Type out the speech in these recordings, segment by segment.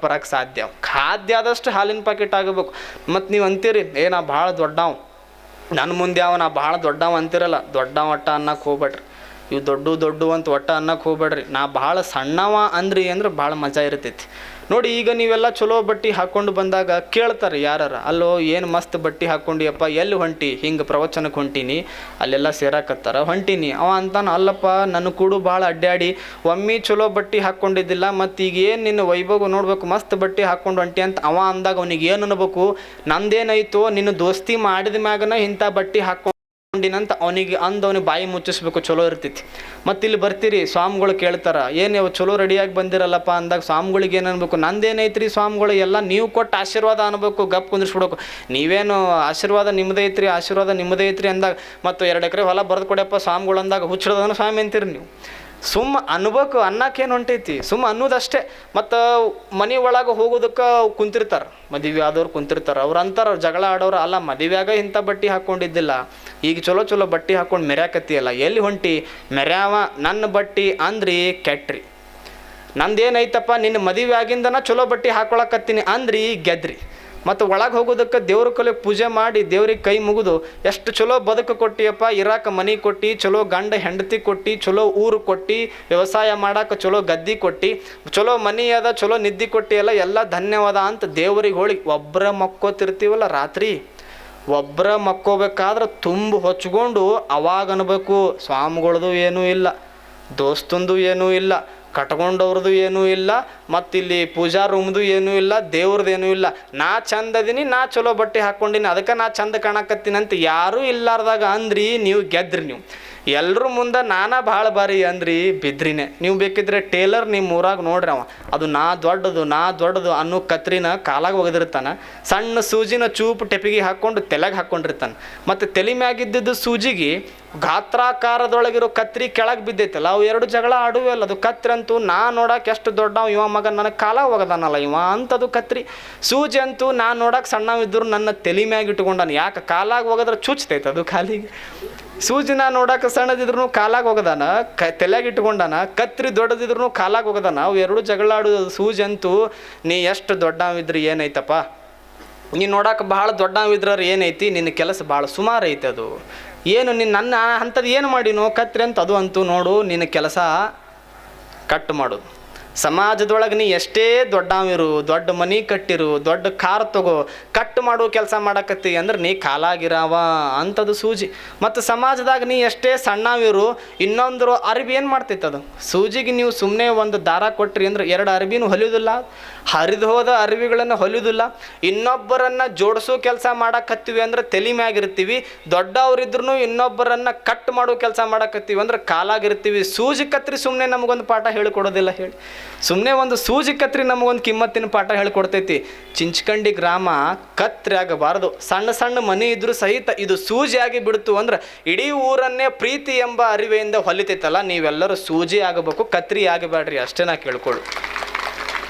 ಬರಕ್ಕೆ ಸಾಧ್ಯ. ಖಾದ್ಯ ಆದಷ್ಟು ಹಾಲಿನ ಪ್ಯಾಕೆಟ್ ಆಗಬೇಕು. ಮತ್ತು ನೀವು ಅಂತೀರಿ ನಾ ಭಾಳ ದೊಡ್ಡವ, ನನ್ನ ಮುಂದೆ ನಾ ಭಾಳ ದೊಡ್ಡವ ಅಂತಿರಲ್ಲ, ದೊಡ್ಡವ ಒಟ್ಟ ಅನ್ನಕ್ಕೆ ಹೋಗ್ಬೇಡ್ರಿ. ಇವು ದೊಡ್ಡ ಅಂತ ಒಟ್ಟ ಅನ್ನಕ್ಕೆ ಹೋಗ್ಬೇಡ್ರಿ. ನಾ ಭಾಳ ಸಣ್ಣವ ಅಂದ್ರಿ ಅಂದ್ರೆ ಭಾಳ ಮಜಾ ಇರ್ತೈತಿ ನೋಡಿ. ಈಗ ನೀವೆಲ್ಲ ಚಲೋ ಬಟ್ಟೆ ಹಾಕ್ಕೊಂಡು ಬಂದಾಗ ಕೇಳ್ತಾರೆ ಯಾರು, ಅಲ್ಲೋ ಏನು ಮಸ್ತ್ ಬಟ್ಟೆ ಹಾಕ್ಕೊಂಡಿಯಪ್ಪ, ಎಲ್ಲಿ ಹೊಂಟಿ? ಹಿಂಗೆ ಪ್ರವಚನಕ್ಕೆ ಹೊಂಟೀನಿ, ಅಲ್ಲೆಲ್ಲ ಸೇರಾಕತ್ತಾರ, ಹೊಂಟೀನಿ. ಅವ ಅಂತಾನ, ಅಲ್ಲಪ್ಪ ನನ್ನ ಕೂಡು ಭಾಳ ಅಡ್ಡಾಡಿ ಒಮ್ಮೆ ಚಲೋ ಬಟ್ಟೆ ಹಾಕ್ಕೊಂಡಿದ್ದಿಲ್ಲ, ಮತ್ತು ಈಗ ಏನು ನಿನ್ನ ವೈಭವ ನೋಡ್ಬೇಕು, ಮಸ್ತ್ ಬಟ್ಟೆ ಹಾಕ್ಕೊಂಡು ಹೊಂಟಿ ಅಂತ ಅವ ಅಂದಾಗ ಅವನಿಗೆ ಏನು ಅನ್ಬೇಕು? ನಂದೇನಾಯ್ತು, ನಿನ್ನ ದೋಸ್ತಿ ಮಾಡಿದ ಮ್ಯಾಗನ ಇಂಥ ಬಟ್ಟೆ ಹಾಕ್ಕೊಂಡಿನಂತ ಅವನಿಗೆ ಅವನಿಗೆ ಬಾಯಿ ಮುಚ್ಚಿಸ್ಬೇಕು, ಚಲೋ ಇರ್ತೈತಿ. ಮತ್ತು ಇಲ್ಲಿ ಬರ್ತೀರಿ, ಸ್ವಾಮಿಗಳು ಕೇಳ್ತಾರ, ಏನು ಚಲೋ ರೆಡಿಯಾಗಿ ಬಂದಿರಲ್ಲಪ್ಪ ಅಂದಾಗ ಸ್ವಾಮಿಗಳಿಗೆ ಏನು ಅನ್ಬೇಕು? ನಂದೇನೈತ್ರಿ ಸ್ವಾಮಿಗಳು, ಎಲ್ಲ ನೀವು ಕೊಟ್ಟು ಆಶೀರ್ವಾದ ಅನ್ಬೇಕು, ಗಪ್ ಕುಂದಿಸ್ಬಿಡ್ಬೇಕು. ನೀವೇನು ಆಶೀರ್ವಾದ ನಿಮ್ಮದೇ ಐತ್ರಿ, ಆಶೀರ್ವಾದ ನಿಮ್ಮದೇ ಐತ್ರಿ ಅಂದಾಗ, ಮತ್ತು 2 ಎಕರೆ ಹೊಲ ಬರೆದು ಕೊಡ್ಯಪ್ಪ ಸ್ವಾಮಿಗಳು ಅಂದಾಗ ಹುಚ್ಚಿಡೋದನ್ನು ಸ್ವಾಮಿ ಅಂತೀರಿ ನೀವು. ಸುಮ್ಮ ಅನ್ಬೇಕು, ಅನ್ನಕ್ಕೇನು ಹೊಂಟೈತಿ, ಸುಮ್ಮ ಅನ್ನೋದಷ್ಟೇ. ಮತ್ತು ಮನೆ ಒಳಗೆ ಹೋಗೋದಕ್ಕೆ ಕುಂತಿರ್ತಾರೆ, ಮದುವೆ ಆದವ್ರು ಕುಂತಿರ್ತಾರೆ, ಅವ್ರು ಅಂತಾರೆ, ಜಗಳ ಆಡೋರು, ಅಲ್ಲ ಮದುವೆಯಾಗ ಇಂಥ ಬಟ್ಟೆ ಹಾಕ್ಕೊಂಡಿದ್ದಿಲ್ಲ, ಈಗ ಚಲೋ ಬಟ್ಟೆ ಹಾಕ್ಕೊಂಡು ಮೆರ್ಯಾಕತ್ತಿಯಲ್ಲ, ಎಲ್ಲಿ ಹೊಂಟಿ? ಮೆರ್ಯಾವ ನನ್ನ ಬಟ್ಟೆ ಅಂದ್ರಿ ಕೆಟ್ರಿ. ನಂದೇನೈತಪ್ಪ, ನಿನ್ನ ಮದುವೆ ಆಗಿಂದನ ಚಲೋ ಬಟ್ಟೆ ಹಾಕೊಳಕತ್ತೀನಿ ಅಂದ್ರಿ ಗೆದ್ರಿ. ಮತ್ತು ಒಳಗೆ ಹೋಗೋದಕ್ಕೆ ದೇವ್ರ ಕಲೆ ಪೂಜೆ ಮಾಡಿ ದೇವ್ರಿಗೆ ಕೈ ಮುಗಿದು ಎಷ್ಟು ಚಲೋ ಬದುಕು ಕೊಟ್ಟಿಯಪ್ಪ, ಇರಾಕ ಮನೆ ಕೊಟ್ಟು, ಚಲೋ ಗಂಡ ಹೆಂಡತಿ ಕೊಟ್ಟು, ಚಲೋ ಊರು ಕೊಟ್ಟು, ವ್ಯವಸಾಯ ಮಾಡಕ್ಕೆ ಚಲೋ ಗದ್ದಿ ಕೊಟ್ಟು, ಚಲೋ ಮನೆ ಅದ, ಚಲೋ ನಿದ್ದೆ ಕೊಟ್ಟಿಯಲ್ಲ, ಎಲ್ಲ ಧನ್ಯವಾದ ಅಂತ ದೇವ್ರಿಗೆ ಹೋಳಿ. ಒಬ್ಬರ ಮಕ್ಕೋತಿರ್ತೀವಲ್ಲ ರಾತ್ರಿ, ಒಬ್ಬರ ಮಕ್ಕೋಬೇಕಾದ್ರೆ ತುಂಬ ಹೊಚ್ಕೊಂಡು ಅವಾಗ ಅನ್ಬೇಕು, ಸ್ವಾಮಿಗಳದು ಏನೂ ಇಲ್ಲ, ದೋಸ್ತಂದು ಏನೂ ಇಲ್ಲ, ಕಟ್ಕೊಂಡವ್ರದ್ದು ಏನೂ ಇಲ್ಲ, ಮತ್ತು ಇಲ್ಲಿ ಪೂಜಾ ರೂಮ್ದು ಏನೂ ಇಲ್ಲ, ದೇವ್ರದ್ದು ಏನೂ ಇಲ್ಲ. ನಾ ಚಂದ ಅದೀನಿ, ನಾ ಚಲೋ ಬಟ್ಟೆ ಹಾಕ್ಕೊಂಡಿನಿ, ಅದಕ್ಕೆ ನಾ ಚಂದ ಕಾಣಕತ್ತೀನಿ ಅಂತ ಯಾರೂ ಇಲ್ಲಾರ್ದಾಗ ಅಂದ್ರಿ ನೀವು ಗೆದ್ರಿ. ನೀವು ಎಲ್ಲರೂ ಮುಂದೆ ನಾನಾ ಭಾಳ ಬಾರಿ ಅಂದ್ರಿ ಬಿದ್ರಿನೇ. ನೀವು ಬೇಕಿದ್ರೆ ಟೇಲರ್ ನಿಮ್ಮ ಊರಾಗ ನೋಡ್ರಿ, ಅವ ಅದು ನಾ ದೊಡ್ಡದು ಅನ್ನೋ ಕತ್ರಿನ ಕಾಲಾಗ ಒಗೆದಿರ್ತಾನೆ, ಸಣ್ಣ ಸೂಜಿನ ಚೂಪು ಟೆಪಿಗೆ ಹಾಕ್ಕೊಂಡು ತಲೆಗೆ ಹಾಕ್ಕೊಂಡಿರ್ತಾನೆ. ಮತ್ತು ತಲೆ ಮ್ಯಾಗಿದ್ದು ಸೂಜಿಗೆ ಗಾತ್ರಾಕಾರದೊಳಗಿರೋ ಕತ್ರಿ ಕೆಳಗೆ ಬಿದ್ದೈತಲ್ಲ, ಅವು 2 ಜಗಳ ಆಡುವಲ್ಲ. ಅದು ಕತ್ರಿ ಅಂತೂ ನಾ ನೋಡಕ್ಕೆ ಎಷ್ಟು ದೊಡ್ಡವ ಇವ ಮಗ, ನನಗೆ ಕಾಲಾಗ ಒಗದಾನಲ್ಲ ಇವ ಅಂಥದ್ದು ಕತ್ರಿ. ಸೂಜಿ ಅಂತೂ ನಾ ನೋಡಕ್ಕೆ ಸಣ್ಣವಿದ್ರು ನನ್ನ ತಲೆ ಮ್ಯಾಗ ಇಟ್ಕೊಂಡಾನ, ಯಾಕೆ ಕಾಲಾಗ ಒಗದ್ರೆ ಚುಚ್ತೈತೆ ಅದು ಕಾಲಿಗೆ. ಸೂಜಿನ ನೋಡಕ್ಕೆ ಸಣ್ಣದಿದ್ರು ಕಾಲಾಗ ಹೋಗದಾನ, ತಲೆಗೆ ಇಟ್ಕೊಂಡಾನ, ಕತ್ರಿ ದೊಡ್ಡದಿದ್ರು ಕಾಲಾಗ ಹೋಗದಾನ, ಅವು 2 ಜಗಳಾಡೋದು. ಸೂಜಿ ಅಂತೂ ನೀ ಎಷ್ಟು ದೊಡ್ಡವಿದ್ರಿ ಏನೈತಪ್ಪ, ನೀನು ನೋಡಕ್ಕೆ ಭಾಳ ದೊಡ್ಡವಿದ್ರ ಏನೈತಿ, ನಿನ್ನ ಕೆಲಸ ಭಾಳ ಸುಮಾರು ಐತೆ, ಅದು ಏನು ನಿನ್ನ ನನ್ನ ಅಂಥದ್ದು ಏನು ಮಾಡಿನೋ ಕತ್ರಿ ಅಂತ ಅದು ಅಂತೂ ನೋಡು, ನಿನ್ನ ಕೆಲಸ ಕಟ್ ಮಾಡೋದು. ಸಮಾಜದೊಳಗೆ ನೀ ಎಷ್ಟೇ ದೊಡ್ಡವಿರು, ದೊಡ್ಡ ಮನೆ ಕಟ್ಟಿರು, ದೊಡ್ಡ ಕಾರ್ ತಗೋ, ಕಟ್ ಮಾಡೋ ಕೆಲಸ ಮಾಡಕತ್ತಿ ಅಂದ್ರೆ ನೀ ಕಾಲಾಗಿರಾವ ಅಂಥದ್ದು ಸೂಜಿ. ಮತ್ತು ಸಮಾಜದಾಗ ನೀ ಎಷ್ಟೇ ಸಣ್ಣವಿರು, ಇನ್ನೊಂದು ಅರಿವಿ ಏನು ಮಾಡ್ತೈತೆ ಅದು ಸೂಜಿಗೆ. ನೀವು ಸುಮ್ಮನೆ ಒಂದು ದಾರ ಕೊಟ್ರಿ ಅಂದ್ರೆ 2 ಅರಿವಿನೂ ಹೊಲಿಯೋದಿಲ್ಲ, ಹರಿದು ಹೋದ ಅರಿವಿಗಳನ್ನು ಹೊಲಿಯೋದಿಲ್ಲ. ಇನ್ನೊಬ್ಬರನ್ನು ಜೋಡಿಸೋ ಕೆಲಸ ಮಾಡಕತ್ತೀವಿ ಅಂದ್ರೆ ತಲೆ ಮ್ಯಾಗಿರ್ತೀವಿ, ದೊಡ್ಡವರಿದ್ರೂ ಇನ್ನೊಬ್ಬರನ್ನು ಕಟ್ ಮಾಡೋ ಕೆಲಸ ಮಾಡಕತ್ತೀವಿ ಅಂದ್ರೆ ಕಾಲಾಗಿರ್ತೀವಿ. ಸೂಜಿ ಕತ್ರಿ ಸುಮ್ಮನೆ ನಮಗೊಂದು ಪಾಠ ಹೇಳಿಕೊಡೋದಿಲ್ಲ ಹೇಳಿ, ಸುಮ್ಮನೆ ಒಂದು ಸೂಜಿ ಕತ್ರಿ ನಮಗೊಂದು ಕಿಮ್ಮತ್ತಿನ ಪಾಠ ಹೇಳಿಕೊಡ್ತೈತಿ. ಚಿಂಚ್ಕಂಡಿ ಗ್ರಾಮ ಕತ್ರಿ ಆಗಬಾರ್ದು, ಸಣ್ಣ ಮನೆ ಇದ್ರೂ ಸಹಿತ ಇದು ಸೂಜಿ ಆಗಿ ಬಿಡ್ತು ಅಂದ್ರೆ ಇಡೀ ಊರನ್ನೇ ಪ್ರೀತಿ ಎಂಬ ಅರಿವೆಯಿಂದ ಹೊಲಿತೈತಲ್ಲ. ನೀವೆಲ್ಲರೂ ಸೂಜಿ ಆಗಬೇಕು, ಕತ್ರಿ ಆಗಬೇಡ್ರಿ, ಅಷ್ಟೇ ನಾ ಕೇಳ್ಕೊಳ್ಳು.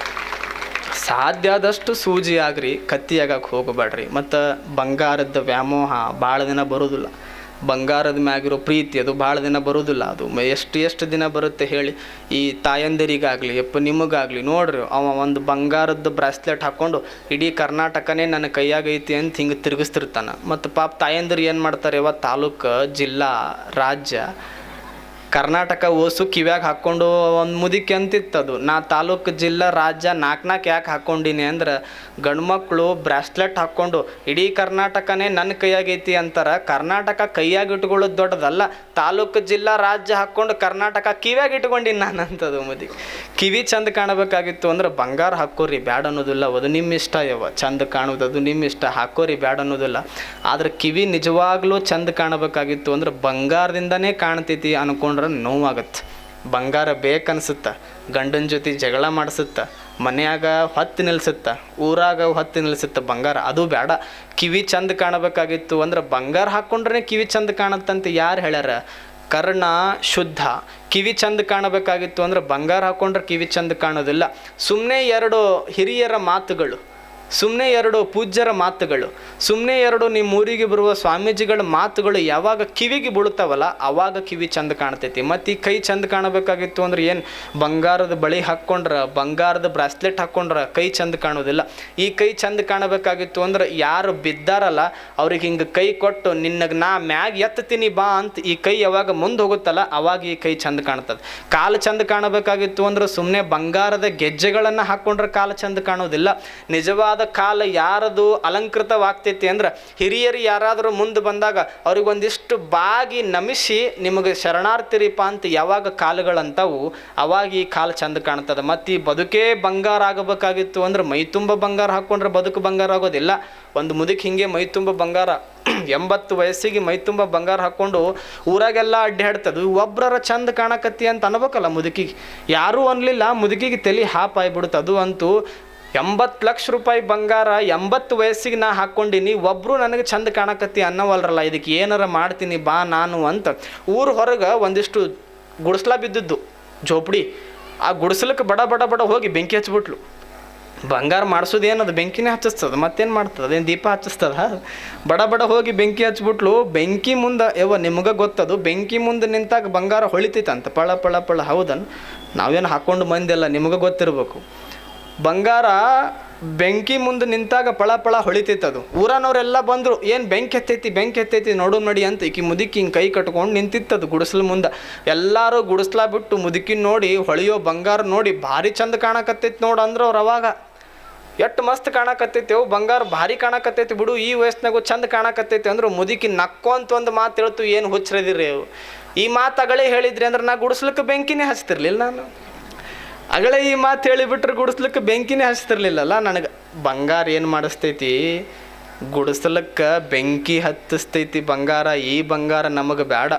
ಸಾಧ್ಯ ಆದಷ್ಟು ಸೂಜಿ ಆಗ್ರಿ, ಕತ್ತಿ ಆಗಕ್ಕೆ ಹೋಗಬೇಡ್ರಿ. ಮತ್ತು ಬಂಗಾರದ ವ್ಯಾಮೋಹ ಭಾಳ ದಿನ ಬರೋದಿಲ್ಲ, ಬಂಗಾರದ ಮ್ಯಾಗಿರೋ ಪ್ರೀತಿ ಅದು ಭಾಳ ದಿನ ಬರೋದಿಲ್ಲ. ಅದು ಎಷ್ಟು ದಿನ ಬರುತ್ತೆ ಹೇಳಿ. ಈ ತಾಯಂದಿರಿಗಾಗಲಿ ನಿಮಗಾಗಲಿ ನೋಡ್ರಿ, ಅವ ಒಂದು ಬಂಗಾರದ ಬ್ರಾಸ್ಲೆಟ್ ಹಾಕ್ಕೊಂಡು ಇಡೀ ಕರ್ನಾಟಕನೇ ನನ್ನ ಕೈಯಾಗೈತಿ ಅಂತ ಹಿಂಗೆ ತಿರುಗಿಸ್ತಿರ್ತಾನೆ. ಮತ್ತು ಪಾಪ ತಾಯಂದಿರು ಏನು ಮಾಡ್ತಾರೆ, ತಾಲೂಕು, ಜಿಲ್ಲಾ, ರಾಜ್ಯ, ಕರ್ನಾಟಕ ಓಸು ಕಿವ್ಯಾಗ ಹಾಕ್ಕೊಂಡು ಒಂದು ಮುದಿಕೆ ಅಂತಿತ್ತದು. ನಾ ತಾಲೂಕು, ಜಿಲ್ಲಾ, ರಾಜ್ಯ 4 ಯಾಕೆ ಹಾಕ್ಕೊಂಡಿನಿ ಅಂದ್ರೆ, ಗಂಡು ಮಕ್ಕಳು ಬ್ರಾಸ್ಲೆಟ್ ಹಾಕ್ಕೊಂಡು ಇಡೀ ಕರ್ನಾಟಕನೇ ನನ್ನ ಕೈಯಾಗೈತಿ ಅಂತಾರೆ. ಕರ್ನಾಟಕ ಕೈಯಾಗಿ ಇಟ್ಕೊಳ್ಳೋದು ದೊಡ್ಡದಲ್ಲ, ತಾಲೂಕು, ಜಿಲ್ಲಾ, ರಾಜ್ಯ ಹಾಕ್ಕೊಂಡು ಕರ್ನಾಟಕ ಕಿವ್ಯಾಗ ಇಟ್ಕೊಂಡಿನಿ ನಾನು ಅಂತದು ಮುದಿಕೆ. ಕಿವಿ ಚಂದ ಕಾಣಬೇಕಾಗಿತ್ತು ಅಂದ್ರೆ ಬಂಗಾರ ಹಾಕೋರಿ, ಬ್ಯಾಡ ಅನ್ನೋದಿಲ್ಲ, ಅದು ನಿಮ್ಮ ಇಷ್ಟ. ಚಂದ ಕಾಣೋದು ಅದು ನಿಮ್ಮ ಇಷ್ಟ, ಹಾಕೋರಿ ಬ್ಯಾಡ ಅನ್ನೋದಿಲ್ಲ. ಆದ್ರೆ ಕಿವಿ ನಿಜವಾಗ್ಲೂ ಚಂದ ಕಾಣಬೇಕಾಗಿತ್ತು ಅಂದ್ರೆ ಬಂಗಾರದಿಂದನೇ ಕಾಣ್ತೈತಿ ಅನ್ಕೊಂಡ್ರೆ ನೋವಾಗತ್ತೆ. ಬಂಗಾರ ಬೇಕನ್ಸುತ್ತ, ಗಂಡನ ಜೊತೆ ಜಗಳ ಮಾಡಿಸುತ್ತ, ಮನೆಯಾಗ ಹೊತ್ತು ನಿಲ್ಸುತ್ತ, ಊರಾಗ ಹೊತ್ತು ನಿಲ್ಸುತ್ತ ಬಂಗಾರ, ಅದು ಬೇಡ. ಕಿವಿ ಚಂದ ಕಾಣಬೇಕಾಗಿತ್ತು ಅಂದ್ರೆ ಬಂಗಾರ ಹಾಕ್ಕೊಂಡ್ರೆ ಕಿವಿ ಚಂದ ಕಾಣತ್ತಂತ ಯಾರು ಹೇಳ್ಯಾರ? ಕರ್ಣ ಶುದ್ಧ. ಕಿವಿ ಚಂದ ಕಾಣಬೇಕಾಗಿತ್ತು ಅಂದ್ರೆ ಬಂಗಾರ ಹಾಕ್ಕೊಂಡ್ರೆ ಕಿವಿ ಚಂದ ಕಾಣೋದಿಲ್ಲ. ಸುಮ್ಮನೆ 2 ಹಿರಿಯರ ಮಾತುಗಳು, ಸುಮ್ಮನೆ ಎರಡು ಪೂಜ್ಯರ ಮಾತುಗಳು, ಸುಮ್ಮನೆ ಎರಡು ನಿಮ್ಮ ಊರಿಗೆ ಬರುವ ಸ್ವಾಮೀಜಿಗಳ ಮಾತುಗಳು ಯಾವಾಗ ಕಿವಿಗೆ ಬೀಳ್ತಾವಲ್ಲ ಆವಾಗ ಕಿವಿ ಚಂದ ಕಾಣ್ತೈತಿ. ಮತ್ತು ಈ ಕೈ ಚಂದ ಕಾಣಬೇಕಾಗಿತ್ತು ಅಂದ್ರೆ ಏನು ಬಂಗಾರದ ಬಳಿ ಹಾಕ್ಕೊಂಡ್ರೆ, ಬಂಗಾರದ ಬ್ರಾಸ್ಲೆಟ್ ಹಾಕ್ಕೊಂಡ್ರೆ ಕೈ ಚಂದ ಕಾಣೋದಿಲ್ಲ. ಈ ಕೈ ಚಂದ ಕಾಣಬೇಕಾಗಿತ್ತು ಅಂದ್ರೆ ಯಾರು ಬಿದ್ದಾರಲ್ಲ ಅವ್ರಿಗೆ ಹಿಂಗೆ ಕೈ ಕೊಟ್ಟು ನಿನ್ನಗೆ ನಾ ಮ್ಯಾಗ ಎತ್ತೀನಿ ಬಾ ಅಂತ ಈ ಕೈ ಯಾವಾಗ ಮುಂದೆ ಹೋಗುತ್ತಲ್ಲ ಅವಾಗ ಈ ಕೈ ಚಂದ ಕಾಣ್ತದೆ. ಕಾಲು ಚಂದ ಕಾಣಬೇಕಾಗಿತ್ತು ಅಂದ್ರೆ ಸುಮ್ಮನೆ ಬಂಗಾರದ ಗೆಜ್ಜೆಗಳನ್ನು ಹಾಕ್ಕೊಂಡ್ರೆ ಕಾಲು ಚಂದ ಕಾಣೋದಿಲ್ಲ. ನಿಜವಾದ ಕಾಲ ಯಾರದು ಅಲಂಕೃತವಾಗ್ತೈತಿ ಅಂದ್ರೆ ಹಿರಿಯರು ಯಾರಾದರೂ ಮುಂದೆ ಬಂದಾಗ ಅವ್ರಿಗೆ ಒಂದಿಷ್ಟು ಬಾಗಿ ನಮಿಸಿ ನಿಮಗೆ ಶರಣಾರ್ಥಿರಿಪ ಅಂತ ಯಾವಾಗ ಕಾಲುಗಳಂತವು ಅವಾಗ ಈ ಕಾಲು ಚಂದ ಕಾಣ್ತದೆ. ಮತ್ತು ಈ ಬದುಕೇ ಬಂಗಾರ ಆಗಬೇಕಾಗಿತ್ತು ಅಂದ್ರೆ ಮೈ ತುಂಬ ಬಂಗಾರ ಹಾಕ್ಕೊಂಡ್ರೆ ಬದುಕು ಬಂಗಾರ ಆಗೋದಿಲ್ಲ. ಒಂದು ಮುದುಕಿ ಹಿಂಗೆ ಮೈ ತುಂಬ ಬಂಗಾರ 80 ವಯಸ್ಸಿಗೆ ಮೈ ತುಂಬ ಬಂಗಾರ ಹಾಕ್ಕೊಂಡು ಊರಾಗೆಲ್ಲ ಅಡ್ಡಾಡ್ತದೆ. ಒಬ್ಬರ ಚಂದ ಕಾಣಕತ್ತಿ ಅಂತ ಅನ್ಬೇಕಲ್ಲ ಮುದುಕಿಗೆ. ಯಾರೂ ಅನ್ಲಿಲ್ಲ, ಮುದುಕಿಗೆ ತಲೆ ಹಾಪ್ ಆಗಿಬಿಡುತ್ತೆ. ಅದು ಅಂತೂ 80 ಲಕ್ಷ ರೂಪಾಯಿ ಬಂಗಾರ 80 ವಯಸ್ಸಿಗೆ ನಾ ಹಾಕ್ಕೊಂಡಿನಿ, ಒಬ್ಬರು ನನಗೆ ಚಂದ ಕಾಣಕತ್ತಿ ಅನ್ನವಲ್ರಲ್ಲ, ಇದಕ್ಕೆ ಏನಾರ ಮಾಡ್ತೀನಿ ಬಾ ನಾನು ಅಂತ ಊರು ಹೊರಗೆ ಒಂದಿಷ್ಟು ಗುಡಿಸ್ಲಾ ಬಿದ್ದಿದ್ದು ಜೋಪಡಿ. ಆ ಗುಡಿಸ್ಲಕ್ಕೆ ಬಡ ಬಡ ಬಡ ಹೋಗಿ ಬೆಂಕಿ ಹಚ್ಬಿಟ್ಲು. ಬಂಗಾರ ಮಾಡಿಸೋದು ಏನದು ಬೆಂಕಿನೇ ಹಚ್ಚಿಸ್ತದೆ, ಮತ್ತೇನು ಮಾಡ್ತದೆ, ಅದೇನು ದೀಪ ಹಚ್ಚಿಸ್ತದ? ಬಡ ಬಡ ಹೋಗಿ ಬೆಂಕಿ ಹಚ್ಬಿಟ್ಲು. ಬೆಂಕಿ ಮುಂದೆ ನಿಮಗೆ ಗೊತ್ತದು, ಬೆಂಕಿ ಮುಂದೆ ನಿಂತಾಗ ಬಂಗಾರ ಹೊಳಿತೈತಂತ ಪಳ ಪಳ ಪಳ. ಹೌದನ್? ನಾವೇನು ಹಾಕ್ಕೊಂಡು ಮಂದಿಲ್ಲ, ನಿಮಗೆ ಗೊತ್ತಿರಬೇಕು. ಬಂಗಾರ ಬೆಂಕಿ ಮುಂದೆ ನಿಂತಾಗ ಪಳ ಪಳ ಹೊಳಿತೈತದು. ಊರನವರೆಲ್ಲ ಬಂದರು, ಏನು ಬೆಂಕಿ ಎತ್ತೈತಿ ನೋಡು ನಡಿ ಅಂತ. ಈಕಿ ಮುದುಕಿ ಹಿಂಗೆ ಕೈ ಕಟ್ಕೊಂಡು ನಿಂತಿತ್ತದು ಗುಡಿಸ್ಲ ಮುಂದೆ. ಎಲ್ಲರೂ ಗುಡಿಸ್ಲಾ ಬಿಟ್ಟು ಮುದುಕಿ ನೋಡಿ ಹೊಳೆಯೋ ಬಂಗಾರ ನೋಡಿ ಭಾರಿ ಚಂದ ಕಾಣಕತ್ತೈತಿ ನೋಡು ಅಂದ್ರೆ ಅವ್ರು ಅವಾಗ. ಎಷ್ಟು ಮಸ್ತ್ ಕಾಣಕತ್ತೈತಿ ಬಂಗಾರ, ಭಾರಿ ಕಾಣಕತ್ತೈತಿ ಬಿಡು, ಈ ವಯಸ್ಸಿನಾಗೂ ಚಂದ ಕಾಣಕತ್ತೈತಿ ಅಂದ್ರೆ ಮುದುಕಿ ನಕ್ಕೊಂತ ಒಂದು ಮಾತು ಹೇಳ್ತು, ಏನು ಹುಚ್ಚರದಿರಿ ಅವು. ಈ ಮಾತು ಅಗಳೇ ಹೇಳಿದ್ರಿ ಅಂದ್ರೆ ನಾ ಗುಡಿಸ್ಲಿಕ್ಕೆ ಬೆಂಕಿನೇ ಹಚ್ತಿರ್ಲಿಲ್ಲ. ನಾನು ಅಗಳೇ ಈ ಮಾತು ಹೇಳಿಬಿಟ್ರೆ ಗುಡಿಸ್ಲಿಕ್ಕೆ ಬೆಂಕಿನೇ ಹಚ್ತಿರ್ಲಿಲ್ಲಲ್ಲ. ನನಗೆ ಬಂಗಾರ ಏನು ಮಾಡಿಸ್ತೈತಿ, ಗುಡಿಸ್ಲಿಕ್ಕೆ ಬೆಂಕಿ ಹತ್ತಿಸ್ತೈತಿ ಬಂಗಾರ. ಈ ಬಂಗಾರ ನಮಗೆ ಬೇಡ.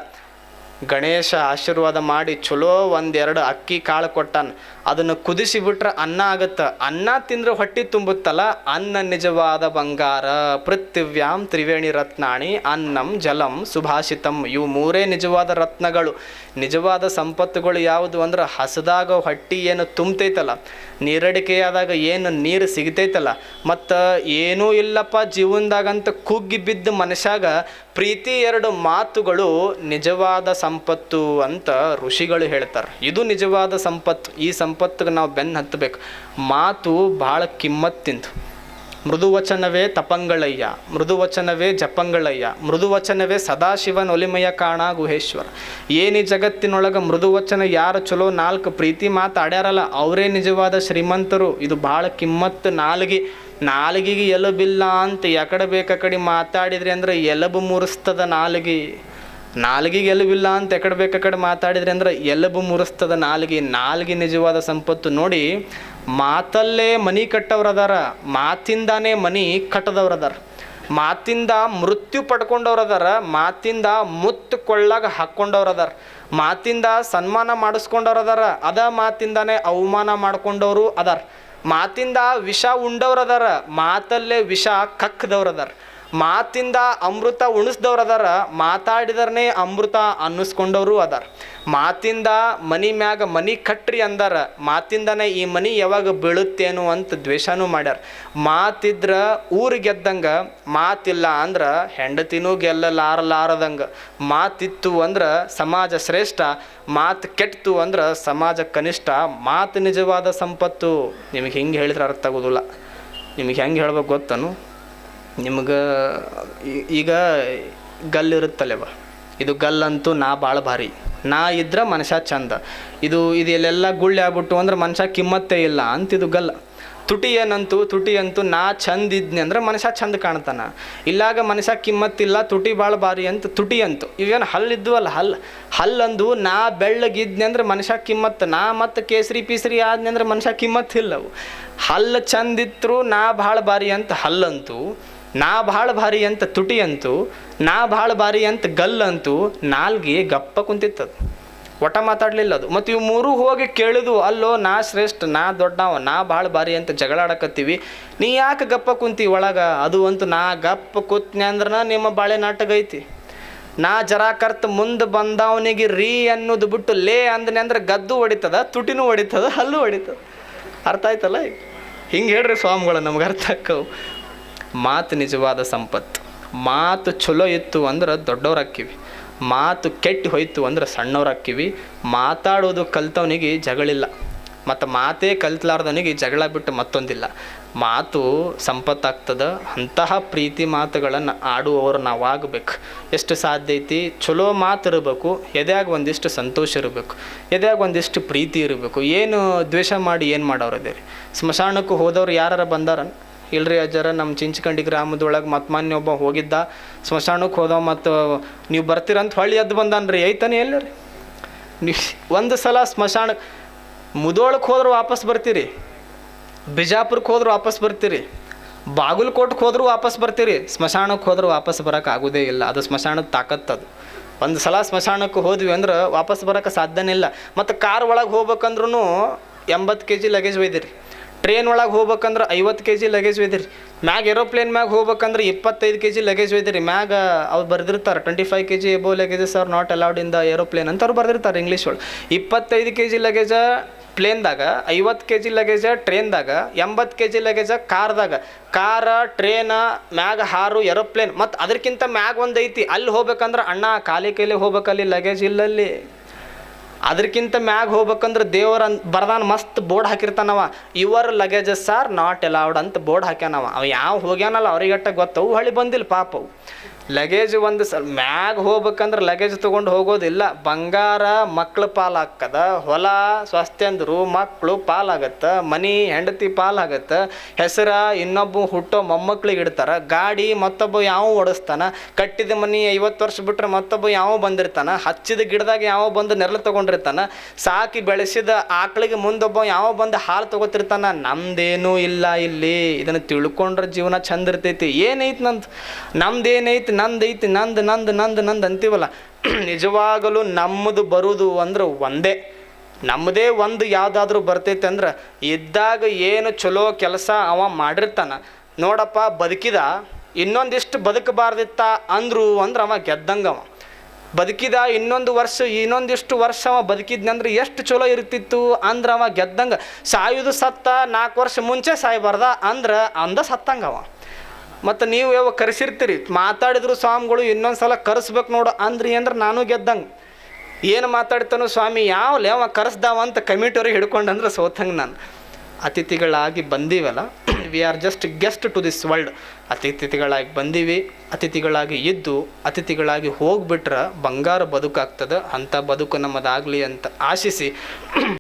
ಗಣೇಶ ಆಶೀರ್ವಾದ ಮಾಡಿ ಚಲೋ 1-2 ಅಕ್ಕಿ ಕಾಳು ಕೊಟ್ಟಾನ, ಅದನ್ನು ಕುದಿಸಿಬಿಟ್ರೆ ಅನ್ನ ಆಗುತ್ತೆ. ಅನ್ನ ತಿಂದರೆ ಹೊಟ್ಟೆ ತುಂಬುತ್ತಲ್ಲ, ಅನ್ನ ನಿಜವಾದ ಬಂಗಾರ. ಪೃಥಿವ್ಯಾಂ ತ್ರಿವೇಣಿ ರತ್ನಾಣಿ ಅನ್ನಂ ಜಲಂ ಸುಭಾಷಿತಂ. ಇವು 3 ನಿಜವಾದ ರತ್ನಗಳು. ನಿಜವಾದ ಸಂಪತ್ತುಗಳು ಯಾವುದು ಅಂದ್ರೆ ಹಸದಾಗ ಹೊಟ್ಟೆ ಏನು ತುಂಬತೈತಲ್ಲ, ನೀರಡಿಕೆಯಾದಾಗ ಏನು ನೀರು ಸಿಗ್ತೈತಲ್ಲ, ಮತ್ತು ಏನೂ ಇಲ್ಲಪ್ಪ ಜೀವನದಾಗಂತ ಕುಗ್ಗಿ ಬಿದ್ದ ಮನುಷ್ಯಾಗ ಪ್ರೀತಿ 2 ಮಾತುಗಳು ನಿಜವಾದ ಸಂಪತ್ತು ಅಂತ ಋಷಿಗಳು ಹೇಳ್ತಾರೆ. ಇದು ನಿಜವಾದ ಸಂಪತ್ತು. ಈ ಸಂಪತ್ತಿಗೆ ನಾವು ಬೆನ್ನು ಹತ್ತಬೇಕು. ಮಾತು ಭಾಳ ಕಿಮ್ಮತ್ತಿಂದು. ಮೃದುವಚನವೇ ತಪಂಗಳಯ್ಯ, ಮೃದುವಚನವೇ ಜಪಂಗಳಯ್ಯ, ಮೃದುವಚನವೇ ಸದಾಶಿವನ ಒಲಿಮಯ ಕಾಣ ಗುಹೇಶ್ವರ. ಏನಿ ಜಗತ್ತಿನೊಳಗೆ ಮೃದುವಚನ ಯಾರು ಚಲೋ 4 ಪ್ರೀತಿ ಮಾತಾಡ್ಯಾರಲ್ಲ ಅವರೇ ನಿಜವಾದ ಶ್ರೀಮಂತರು. ಇದು ಭಾಳ ಕಿಮ್ಮತ್ತು. ನಾಲಿಗೆಗೆ ಎಲುಬಿಲ್ಲ ಅಂತ ಎಕಡೆ ಬೇಕಡೆ ಮಾತಾಡಿದ್ರಿ ಅಂದ್ರೆ ಎಲಬು ಮುರಿಸ್ತದ ನಾಲಿಗೆಗೆ ಎಲುಬಿಲ್ಲ ಅಂತ ಎಕಡೆ ಬೇಕಡೆ ಮಾತಾಡಿದ್ರಿ ಅಂದ್ರೆ ಎಲಬು ಮುರಿಸ್ತದ ನಾಲಿಗೆ ನಿಜವಾದ ಸಂಪತ್ತು. ನೋಡಿ, ಮಾತಲ್ಲೇ ಮನಿ ಕಟ್ಟವ್ರದಾರ, ಮಾತಿಂದಾನೇ ಮನಿ ಕಟ್ಟದವ್ರದಾರ, ಮಾತಿಂದ ಮೃತ್ಯು ಪಡ್ಕೊಂಡವ್ರದಾರ, ಮಾತಿಂದ ಮುತ್ತು ಕೊಳ್ಳಾಗ ಹಾಕ್ಕೊಂಡವ್ರದಾರ, ಮಾತಿಂದ ಸನ್ಮಾನ ಮಾಡಿಸ್ಕೊಂಡವ್ರದಾರ, ಅದ ಮಾತಿಂದಾನೇ ಅವಮಾನ ಮಾಡ್ಕೊಂಡವರು ಅದಾರ, ಮಾತಿಂದ ವಿಷ ಉಂಡವ್ರದಾರ, ಮಾತಲ್ಲೇ ವಿಷ ಕಕ್ಕದವ್ರದಾರ, ಮಾತಿಂದ ಅಮೃತ ಉಣಿಸ್ದವ್ರದಾರ, ಮಾತಾಡಿದರನೇ ಅಮೃತ ಅನ್ನಿಸ್ಕೊಂಡವರು ಅದಾರ, ಮಾತಿಂದ ಮನಿ ಮ್ಯಾಗ ಮನಿ ಕಟ್ರಿ ಅಂದಾರ, ಮಾತಿಂದನೇ ಈ ಮನಿ ಯಾವಾಗ ಬೀಳುತ್ತೇನು ಅಂತ ದ್ವೇಷನೂ ಮಾಡ್ಯಾರ. ಮಾತಿದ್ರ ಊರು ಗೆದ್ದಂಗೆ, ಮಾತಿಲ್ಲ ಅಂದ್ರೆ ಹೆಂಡತಿನೂ ಗೆಲ್ಲಲಾರದಂಗೆ. ಮಾತಿತ್ತು ಅಂದ್ರೆ ಸಮಾಜ ಶ್ರೇಷ್ಠ, ಮಾತು ಕೆಟ್ಟಿತು ಅಂದ್ರೆ ಸಮಾಜ ಕನಿಷ್ಠ. ಮಾತು ನಿಜವಾದ ಸಂಪತ್ತು. ನಿಮಗೆ ಹಿಂಗೆ ಹೇಳಿದ್ರೆ ಅರ್ಥ ಆಗೋದಿಲ್ಲ. ನಿಮಗೆ ಹೆಂಗೆ ಹೇಳ್ಬೇಕು ಗೊತ್ತನು? ನಿಮ್ಗೆ ಈಗ ಗಲ್ಲಿರುತ್ತಲ್ಲವ, ಇದು ಗಲ್ಲಂತೂ ನಾ ಭಾಳ ಭಾರಿ, ನಾ ಇದ್ರೆ ಮನುಷ್ಯ ಚಂದ, ಇದು ಎಲ್ಲೆಲ್ಲ ಗುಳ್ಳೆ ಆಗ್ಬಿಟ್ಟು ಅಂದ್ರೆ ಮನುಷ್ಯ ಕಿಮ್ಮತ್ತೇ ಇಲ್ಲ ಅಂತಿದು ಗಲ್ಲ. ತುಟಿ ಅಂತೂ ನಾ ಚಂದ ಇದ್ನಿ ಅಂದ್ರೆ ಮನುಷ್ಯ ಚಂದ ಕಾಣ್ತಾನ, ಇಲ್ಲಾಗ ಮನುಷ್ಯ ಕಿಮ್ಮತ್ತಿಲ್ಲ, ತುಟಿ ಭಾಳ ಭಾರಿ ಅಂತ ತುಟಿ ಅಂತು. ಇವೇನು ಹಲ್ಲಿದ್ವಲ್ಲ, ಹಲ್ಲಂದು ನಾ ಬೆಳ್ಳಗಿದ್ನಿ ಅಂದ್ರೆ ಮನುಷ್ಯ ಕಿಮ್ಮತ್ತು, ನಾ ಮತ್ತು ಕೇಸರಿ ಪೀಸರಿ ಆದ್ನಿ ಅಂದ್ರೆ ಮನುಷ್ಯ ಕಿಮ್ಮತ್ತಿಲ್ಲವು. ಹಲ್ಲು ಚಂದಿದ್ರು ನಾ ಭಾಳ ಭಾರಿ ಅಂತ ಹಲ್ಲಂತು, ನಾ ಭಾಳ ಭಾರಿ ಅಂತ ತುಟಿ ಅಂತು, ನಾ ಭಾಳ ಭಾರಿ ಅಂತ ಗಲ್ಲಂತು. ನಾಲ್ಗೆ ಗಪ್ಪ ಕುಂತಿತ್ತದು, ಒಟ ಮಾತಾಡಲಿಲ್ಲ ಅದು. ಮತ್ತು ಇವು 3 ಹೋಗಿ ಕೇಳಿದ್ವು, ಅಲ್ಲೋ ನಾ ಶ್ರೇಷ್ಠ, ನಾ ದೊಡ್ಡವ, ನಾ ಭಾಳ ಭಾರಿ ಅಂತ ಜಗಳಾಡಕತ್ತೀವಿ, ನೀ ಯಾಕೆ ಗಪ್ಪ ಕುಂತಿ ಒಳಗೆ? ಅದು ಅಂತೂ ನಾ ಗಪ್ಪ ಕೂತ್ನಿ ಅಂದ್ರೆ ನಿಮ್ಮ ಬಾಳೆ ನಾಟಕ ಐತಿ. ನಾ ಜರಾಕರ್ತ ಮುಂದೆ ಬಂದವನಿಗೆ ರೀ ಅನ್ನೋದು ಬಿಟ್ಟು ಲೇ ಅಂದನೆ ಅಂದ್ರೆ ಗದ್ದು ಹೊಡಿತದ, ತುಟಿನೂ ಹೊಡಿತದ, ಹಲ್ಲು ಹೊಡಿತದ. ಅರ್ಥ ಆಯ್ತಲ್ಲ? ಹಿಂಗೆ ಹೇಳ್ರಿ ಸ್ವಾಮಿಗಳು, ನಮ್ಗೆ ಅರ್ಥ ಆಕ್ಕವು. ಮಾತು ನಿಜವಾದ ಸಂಪತ್ತು. ಮಾತು ಚಲೋ ಇತ್ತು ಅಂದ್ರೆ ದೊಡ್ಡವ್ರು ಆಕ್ಕಿವಿ, ಮಾತು ಕೆಟ್ಟು ಹೋಯ್ತು ಅಂದ್ರೆ ಸಣ್ಣವ್ರು ಆಕ್ಕಿವಿ. ಮಾತಾಡೋದು ಕಲ್ತವನಿಗೆ ಜಗಳಿಲ್ಲ, ಮತ್ತು ಮಾತೇ ಕಲ್ತ್ಲಾರ್ದವನಿಗೆ ಜಗಳ ಬಿಟ್ಟು ಮತ್ತೊಂದಿಲ್ಲ. ಮಾತು ಸಂಪತ್ತಾಗ್ತದೆ. ಅಂತಹ ಪ್ರೀತಿ ಮಾತುಗಳನ್ನು ಆಡುವವರು ನಾವಾಗಬೇಕು. ಎಷ್ಟು ಸಾಧ್ಯ ಐತಿ ಚಲೋ ಮಾತು ಇರಬೇಕು, ಎದ್ಯಾಗ ಒಂದಿಷ್ಟು ಸಂತೋಷ ಇರಬೇಕು, ಎದ್ಯಾಗ ಒಂದಿಷ್ಟು ಪ್ರೀತಿ ಇರಬೇಕು. ಏನು ದ್ವೇಷ ಮಾಡಿ ಏನು ಮಾಡೋರು ಅದೇ ರೀ. ಸ್ಮಶಾನಕ್ಕೆ ಹೋದವ್ರು ಯಾರು ಬಂದಾರ? ಇಲ್ರಿ ಅಜ್ಜರ, ನಮ್ಮ ಚಿಂಚ್ಕಂಡಿ ಗ್ರಾಮದೊಳಗೆ ಮತ್ತು ಮೊನ್ನೆ ಒಬ್ಬ ಹೋಗಿದ್ದ ಸ್ಮಶಾನಕ್ಕೆ ಹೋದವ, ಮತ್ತು ನೀವು ಬರ್ತೀರಂತ ಹೊಳ್ಳಿ ಎದ್ದು ಬಂದಾನ್ರಿ. ಐತಾನೆ ಎಲ್ಲ ರೀ? ನೀವು ಒಂದು ಸಲ ಸ್ಮಶಾನಕ್ಕೆ ಮುದೋಳಕ್ಕೆ ಹೋದ್ರೆ ವಾಪಸ್ ಬರ್ತೀರಿ, ಬಿಜಾಪುರಕ್ಕೆ ಹೋದ್ರೆ ವಾಪಸ್ ಬರ್ತೀರಿ, ಬಾಗಲಕೋಟಕ್ಕೆ ಹೋದ್ರೂ ವಾಪಸ್ ಬರ್ತೀರಿ. ಸ್ಮಶಾನಕ್ಕೆ ಹೋದ್ರೆ ವಾಪಸ್ ಬರೋಕೆ ಆಗೋದೇ ಇಲ್ಲ. ಅದು ಸ್ಮಶಾನದ ತಾಕತ್ತದು. ಒಂದು ಸಲ ಸ್ಮಶಾನಕ್ಕೆ ಹೋದ್ವಿ ಅಂದ್ರೆ ವಾಪಸ್ ಬರೋಕೆ ಸಾಧ್ಯನೇ ಇಲ್ಲ. ಮತ್ತು ಕಾರ್ ಒಳಗೆ ಹೋಗ್ಬೇಕಂದ್ರೂ 80 kg ಲಗೇಜ್ ಒಯ್ದಿರಿ. ಟ್ರೈನ್ ಒಳಗೆ ಹೋಗ್ಬೇಕಂದ್ರೆ 50 kg ಲಗೇಜ್ ಒಯ್ದಿರಿ. ಮ್ಯಾಗ ಏರೋಪ್ಲೇನ್ ಮ್ಯಾಗ ಹೋಗ್ಬೇಕಂದ್ರೆ 25 kg ಲಗೇಜ್ ಒಯ್ದಿರಿ. ಮ್ಯಾಗ ಅವ್ರು ಬರ್ದಿರ್ತಾರೆ 25 kg above luggages are not allowed in the aeroplane ಅಂತ ಅವ್ರು ಬರ್ದಿರ್ತಾರೆ ಇಂಗ್ಲೀಷ್ ಒಳಗೆ. 25 kg ಲಗೇಜ ಪ್ಲೇನ್ದಾಗ, 50 kg ಲಗೇಜ ಟ್ರೈನ್ದಾಗ, 80 kg ಲಗೇಜ ಕಾರ್ದಾಗ. ಕಾರ, ಟ್ರೇನ, ಮ್ಯಾಗ ಹಾರು, ಏರೋಪ್ಲೇನ್. ಮತ್ತು ಅದಕ್ಕಿಂತ ಮ್ಯಾಗ ಒಂದು ಐತಿ, ಅಲ್ಲಿ ಹೋಗ್ಬೇಕಂದ್ರೆ ಅಣ್ಣ ಖಾಲಿ ಕೈಲಿ ಹೋಗ್ಬೇಕಲ್ಲಿ ಲಗೇಜ್ ಇಲ್ಲಲ್ಲಿ. ಅದಕ್ಕಿಂತ ಮ್ಯಾಗ ಹೋಗ್ಬೇಕಂದ್ರೆ ದೇವರ ಬರ್ದಾನ ಮಸ್ತ್ ಬೋರ್ಡ್ ಹಾಕಿರ್ತಾನವ, your luggages are not allowed ಅಂತ ಬೋರ್ಡ್ ಹಾಕ್ಯಾನವ. ಅವ ಯಾವ ಹೋಗ್ಯಾನಲ್ಲ ಅವ್ರಿಗಟ್ಟ ಗೊತ್ತವು, ಹೊಳ್ಳಿ ಬಂದಿಲ್ಲ ಪಾಪವು. ಲಗೇಜ್ ಒಂದು ಮ್ಯಾಗ ಹೋಗ್ಬೇಕಂದ್ರೆ ಲಗೇಜ್ ತೊಗೊಂಡು ಹೋಗೋದಿಲ್ಲ. ಬಂಗಾರ ಮಕ್ಳು ಪಾಲಾಗ್ತದ, ಹೊಲ ಸ್ವಸ್ಥಂದ್ರು ಮಕ್ಕಳು ಪಾಲಾಗತ್ತೆ, ಮನೆ ಹೆಂಡತಿ ಪಾಲಾಗತ್ತೆ, ಹೆಸರ ಇನ್ನೊಬ್ಬ ಹುಟ್ಟೋ ಮೊಮ್ಮಕ್ಳಿಗೆ ಇಡ್ತಾರೆ, ಗಾಡಿ ಮತ್ತೊಬ್ಬ ಯಾವ ಓಡಿಸ್ತಾನ, ಕಟ್ಟಿದ ಮನೆ 50 ವರ್ಷ ಬಿಟ್ರೆ ಮತ್ತೊಬ್ಬ ಯಾವ ಬಂದಿರ್ತಾನ, ಹಚ್ಚಿದ ಗಿಡದಾಗ ಯಾವ ಬಂದು ನೆರಳು ತೊಗೊಂಡಿರ್ತಾನ, ಸಾಕಿ ಬೆಳೆಸಿದ ಆಕಳಿಗೆ ಮುಂದೊಬ್ಬ ಯಾವ ಬಂದು ಹಾಲು ತೊಗೋತಿರ್ತಾನ. ನಮ್ದೇನೂ ಇಲ್ಲ ಇಲ್ಲಿ. ಇದನ್ನು ತಿಳ್ಕೊಂಡ್ರೆ ಜೀವನ ಚಂದ ಇರ್ತೈತಿ. ಏನೈತಿ ನಮ್ದೇನೈತಿ, ನಂದೈತಿ, ನಂದು ಅಂತೀವಲ್ಲ. ನಿಜವಾಗಲೂ ನಮ್ಮದು ಬರುವುದು ಅಂದ್ರೆ ಒಂದೇ. ನಮ್ಮದೇ ಒಂದು ಯಾವುದಾದ್ರೂ ಬರ್ತೈತೆ ಅಂದ್ರೆ ಇದ್ದಾಗ ಏನು ಚಲೋ ಕೆಲಸ ಅವ ಮಾಡಿರ್ತಾನ ನೋಡಪ್ಪ, ಬದುಕಿದ ಇನ್ನೊಂದಿಷ್ಟು ಬದುಕಬಾರ್ದಿತ್ತ ಅಂದ್ರು ಅಂದ್ರೆ ಅವ ಗೆದ್ದಂಗವ. ಬದುಕಿದ ಇನ್ನೊಂದಿಷ್ಟು ವರ್ಷ ಅವ ಬದುಕಿದ್ನಂದ್ರೆ ಎಷ್ಟು ಚಲೋ ಇರ್ತಿತ್ತು ಅಂದ್ರೆ ಅವ ಗೆದ್ದಂಗೆ. ಸಾಯುವುದು ಸತ್ತ 4 ವರ್ಷ ಮುಂಚೆ ಸಾಯಬಾರ್ದ ಅಂದ್ರೆ ಅಂದ ಸತ್ತಂಗವ. ಮತ್ತು ನೀವು ಯಾವ ಕರೆಸಿರ್ತೀರಿ, ಮಾತಾಡಿದ್ರು ಸ್ವಾಮಿಗಳು ಇನ್ನೊಂದು ಸಲ ಕರೆಸ್ಬೇಕು ನೋಡು ಅಂದ್ರಿ ಅಂದ್ರೆ ನಾನು ಗೆದ್ದಂಗೆ. ಏನು ಮಾತಾಡ್ತಾನೋ ಸ್ವಾಮಿ, ಯಾವಲ್ಲ ಅವ ಕರೆಸ್ದಾವ ಅಂತ ಕಮಿಟಿಯವ್ರಿಗೆ ಹಿಡ್ಕೊಂಡಂದ್ರೆ ಸೋತಂಗೆ ನಾನು. ಅತಿಥಿಗಳಾಗಿ ಬಂದೀವಲ್ಲ, we are just guest to this world. ಅತಿಥಿಗಳಾಗಿ ಬಂದೀವಿ, ಅತಿಥಿಗಳಾಗಿ ಇದ್ದು ಅತಿಥಿಗಳಾಗಿ ಹೋಗ್ಬಿಟ್ರೆ ಬಂಗಾರ ಬದುಕಾಗ್ತದೆ. ಅಂಥ ಬದುಕು ನಮ್ಮದಾಗಲಿ ಅಂತ ಆಶಿಸಿ